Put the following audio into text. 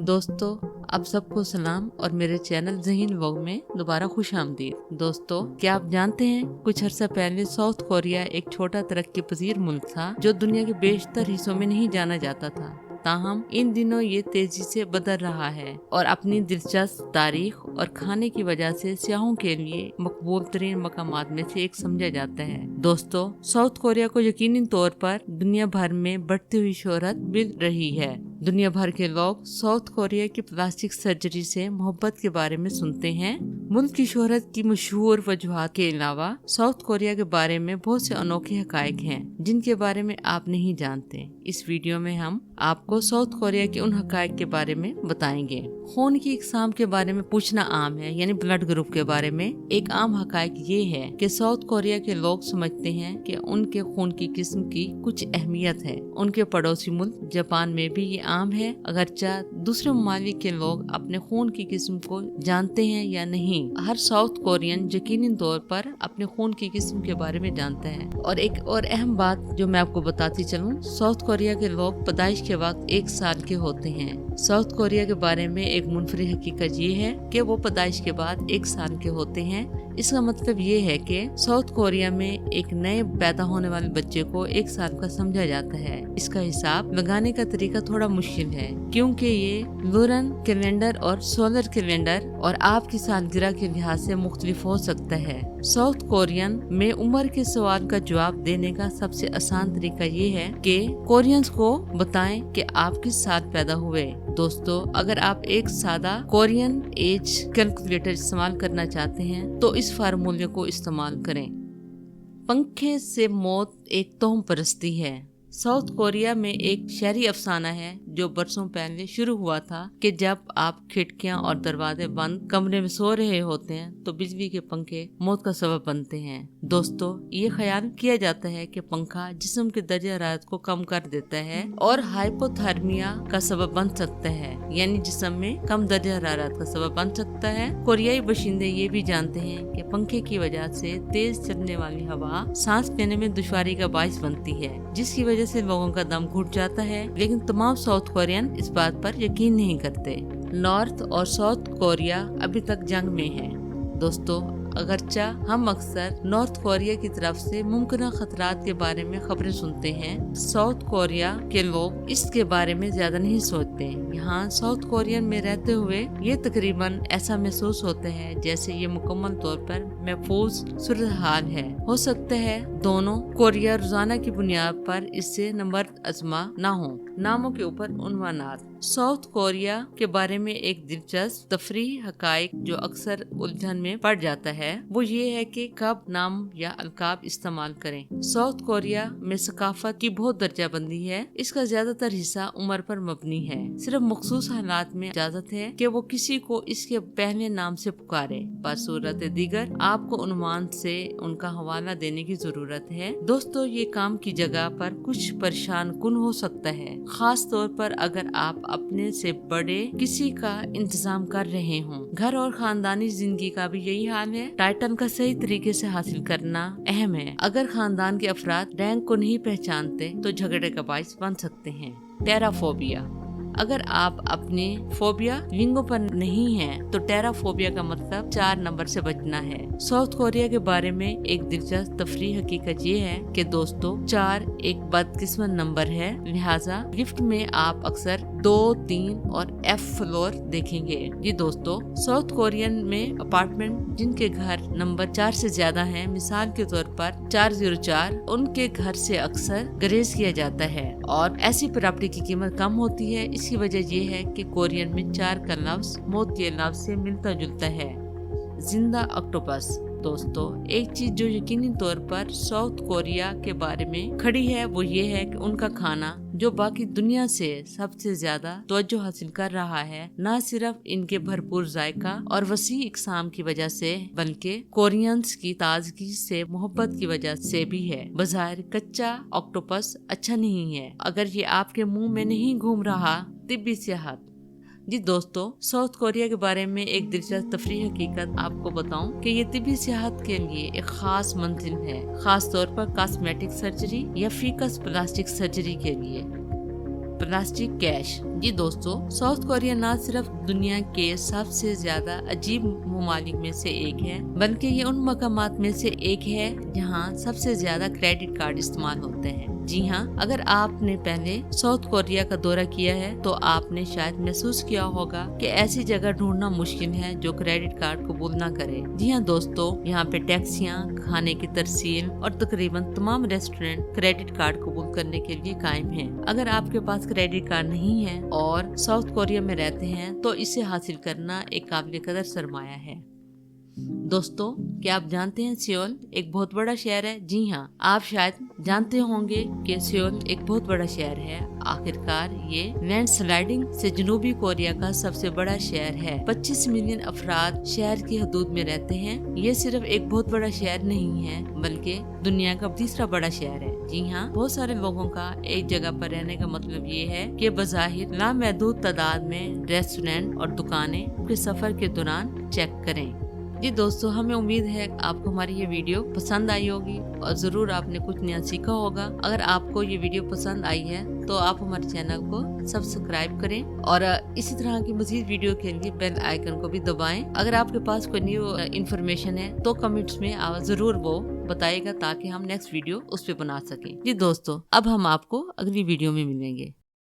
दोस्तों, आप सबको सलाम और मेरे चैनल ज़हीन व्लॉग में दोबारा खुश आमदीद। दोस्तों, क्या आप जानते हैं कुछ अर्सा पहले साउथ कोरिया एक छोटा तरक्की पजीर मुल्क था जो दुनिया के बेशतर हिस्सों में नहीं जाना जाता था। ताहम इन दिनों ये तेजी से बदल रहा है और अपनी दिलचस्प तारीख और खाने की वजह से सियाहों के लिए मकबूल तरीन मकामात में से एक समझा जाता है। दोस्तों, साउथ कोरिया को यकीनी तौर पर दुनिया भर में बढ़ती हुई शोहरत मिल रही है। दुनिया भर के लोग साउथ कोरिया की प्लास्टिक सर्जरी से मोहब्बत के बारे में सुनते हैं। मुल्क की शोहरत की मशहूर वजूहात के अलावा साउथ कोरिया के बारे में बहुत से अनोखे हकायक हैं जिनके बारे में आप नहीं जानते। इस वीडियो में हम आपको साउथ कोरिया के उन हकायक के बारे में बताएंगे। खून की इकसाम के बारे में पूछना आम है, यानी ब्लड ग्रुप के बारे में एक आम हकायक ये है कि साउथ कोरिया के लोग समझते हैं कि उनके खून की किस्म की कुछ अहमियत है। उनके पड़ोसी मुल्क जापान में भी ये आम है, अगरचा दूसरे ममालिक के लोग अपने खून की किस्म को जानते हैं या नहीं। हर साउथ कोरियन यकीनी तौर पर अपने खून की किस्म के बारे में जानता है। और एक और अहम बात जो मैं आपको बताती चलूं, साउथ कोरिया के लोग पैदाइश के वक्त 1 साल के होते हैं। साउथ कोरिया के बारे में एक मुनफरिद हकीकत ये है कि वो पैदाइश के बाद 1 साल के होते हैं। इसका मतलब ये है कि साउथ कोरिया में एक नए पैदा होने वाले बच्चे को 1 साल का समझा जाता है। इसका हिसाब लगाने का तरीका थोड़ा मुश्किल है क्योंकि ये लूरन कैलेंडर और सोलर कैलेंडर और आपकी सालगिरह के लिहाज से मुख्तलिफ हो सकता है। साउथ कोरियन में उम्र के सवाल का जवाब देने का सबसे आसान तरीका ये है कि कोरियंस को बताएं कि आप किस साल पैदा हुए। दोस्तों, अगर आप एक सादा कोरियन एज कैलकुलेटर इस्तेमाल करना चाहते हैं तो इस फार्मूले को इस्तेमाल करें। पंखे से मौत एक तोहम परस्ती है। साउथ कोरिया में एक शहरी अफसाना है जो बरसों पहले शुरू हुआ था कि जब आप खिड़कियां और दरवाजे बंद कमरे में सो रहे होते हैं तो बिजली के पंखे मौत का सबब बनते हैं। दोस्तों, ये ख्याल किया जाता है कि पंखा जिस्म के दर्जा हरारत को कम कर देता है और हाइपोथर्मिया का सबब बन सकता है, यानी जिस्म में कम दर्जा हरारत का सबब बन सकता है। कोरियाई बाशिंदे ये भी जानते हैं कि पंखे की वजह से तेज चलने वाली हवा सांस लेने में दुश्वारी का बाइस बनती है, जिसकी वजह से लोगों का दम घुट जाता है। लेकिन तमाम साउथ कोरियन इस बात पर यकीन नहीं करते। नॉर्थ और साउथ कोरिया अभी तक जंग में है। दोस्तों, अगरचा हम अक्सर नॉर्थ कोरिया की तरफ से मुमकिन खतरात के बारे में खबरें सुनते हैं, साउथ कोरिया के लोग इसके बारे में ज्यादा नहीं सोचते। यहाँ साउथ कोरियन में रहते हुए ये तकरीबन ऐसा महसूस होता है जैसे ये मुकम्मल तौर पर महफूज सूरत-हाल है। हो सकता है दोनों कोरिया रोजाना की बुनियाद पर इससे नंबर आजमा न हो। नामों के ऊपर उन्वानात। साउथ कोरिया के बारे में एक दिलचस्प तफरीह हकायक जो अक्सर उलझन में पड़ जाता है वो ये है कि कब नाम या अलकाब इस्तेमाल करें। साउथ कोरिया में सकाफत की बहुत दर्जाबंदी है। इसका ज्यादातर हिस्सा उम्र पर मबनी है। सिर्फ मखसूस हालात में इजाजत है कि वो किसी को इसके पहले नाम से पुकारे। बसूरत दीगर आपको उन्वान से उनका हवाला देने की जरूरत है। दोस्तों, ये काम की जगह पर कुछ परेशान कुन हो सकता है, खास तौर पर अगर आप अपने से बड़े किसी का इंतजाम कर रहे हों। घर और खानदानी जिंदगी का भी यही हाल है। टाइटल का सही तरीके से हासिल करना अहम है। अगर खानदान के अफराद रैंक को नहीं पहचानते तो झगड़े का बाइस बन सकते हैं। टेराफोबिया। अगर आप अपने फोबिया विंगों पर नहीं हैं तो टेराफोबिया का मतलब 4 नंबर से बचना है। साउथ कोरिया के बारे में एक दिलचस्प तफरीह हकीकत ये है कि दोस्तों 4 एक बदकिस्मत नंबर है, लिहाजा लिफ्ट में आप अक्सर 2, 3 और F फ्लोर देखेंगे। जी दोस्तों, साउथ कोरियन में अपार्टमेंट जिनके घर नंबर 4 से ज्यादा हैं, मिसाल के तौर पर 404, उनके घर से अक्सर गरेज किया जाता है और ऐसी प्रॉपर्टी की कीमत कम होती है। इसकी वजह ये है कि कोरियन में 4 का लफ्ज मौत के लफ्ज से मिलता जुलता है। जिंदा ऑक्टोपस। दोस्तों, एक चीज जो यकीनी तौर पर साउथ कोरिया के बारे में खड़ी है वो ये है कि उनका खाना जो बाकी दुनिया से सबसे ज्यादा तवज्जो हासिल कर रहा है, न सिर्फ इनके भरपूर जायका और वसी इकसाम की वजह से बल्कि कोरियंस की ताजगी से मोहब्बत की वजह से भी है। बज़ाहिर कच्चा ऑक्टोपस अच्छा नहीं है अगर ये आपके मुंह में नहीं घूम रहा। तिब्बी सेहत। जी दोस्तों, साउथ कोरिया के बारे में एक दिलचस्प तफरीह हकीकत आपको बताऊं कि ये तिब्बी सेहत के लिए एक खास मंजिल है, खास तौर पर कॉस्मेटिक सर्जरी या फीकस प्लास्टिक सर्जरी के लिए। Plastic cash. जी दोस्तों, साउथ कोरिया न सिर्फ दुनिया के सबसे ज्यादा अजीब ममालिक में से एक है, बल्कि ये उन मकामात में से एक है जहाँ सबसे ज्यादा क्रेडिट कार्ड इस्तेमाल होते हैं। जी हाँ, अगर आपने पहले साउथ कोरिया का दौरा किया है तो आपने शायद महसूस किया होगा कि ऐसी जगह ढूंढना मुश्किल है जो क्रेडिट कार्ड कबूल ना करे। जी हाँ दोस्तों, यहाँ पे टैक्सियाँ, खाने की तरसील और तकरीबन तमाम रेस्टोरेंट क्रेडिट कार्ड कबूल करने के लिए कायम हैं। अगर आपके पास क्रेडिट कार्ड नहीं है और साउथ कोरिया में रहते हैं तो इसे हासिल करना एक काबिल कदर सरमाया है। दोस्तों, क्या आप जानते हैं सियोल एक बहुत बड़ा शहर है? जी हाँ, आप शायद जानते होंगे कि सियोल एक बहुत बड़ा शहर है। आखिरकार ये लैंड स्लाइडिंग से जनूबी कोरिया का सबसे बड़ा शहर है। 25 मिलियन अफराद शहर की हदूद में रहते हैं। ये सिर्फ एक बहुत बड़ा शहर नहीं है बल्कि दुनिया का तीसरा बड़ा शहर है। जी हाँ, बहुत सारे लोगों का एक जगह पर रहने का मतलब ये है कि बज़ाहिर लामहदूद तादाद में रेस्टोरेंट और दुकानें आपके सफर के दौरान चेक करें। जी दोस्तों, हमें उम्मीद है आपको हमारी ये वीडियो पसंद आई होगी और जरूर आपने कुछ नया सीखा होगा। अगर आपको ये वीडियो पसंद आई है तो आप हमारे चैनल को सब्सक्राइब करें और इसी तरह की मज़ीद वीडियो के लिए बेल आइकन को भी दबाएं। अगर आपके पास कोई न्यू इन्फॉर्मेशन है तो कमेंट्स में आप जरूर वो बताइएगा ताकि हम नेक्स्ट वीडियो उस पर बना सकें। जी दोस्तों, अब हम आपको अगली वीडियो में मिलेंगे।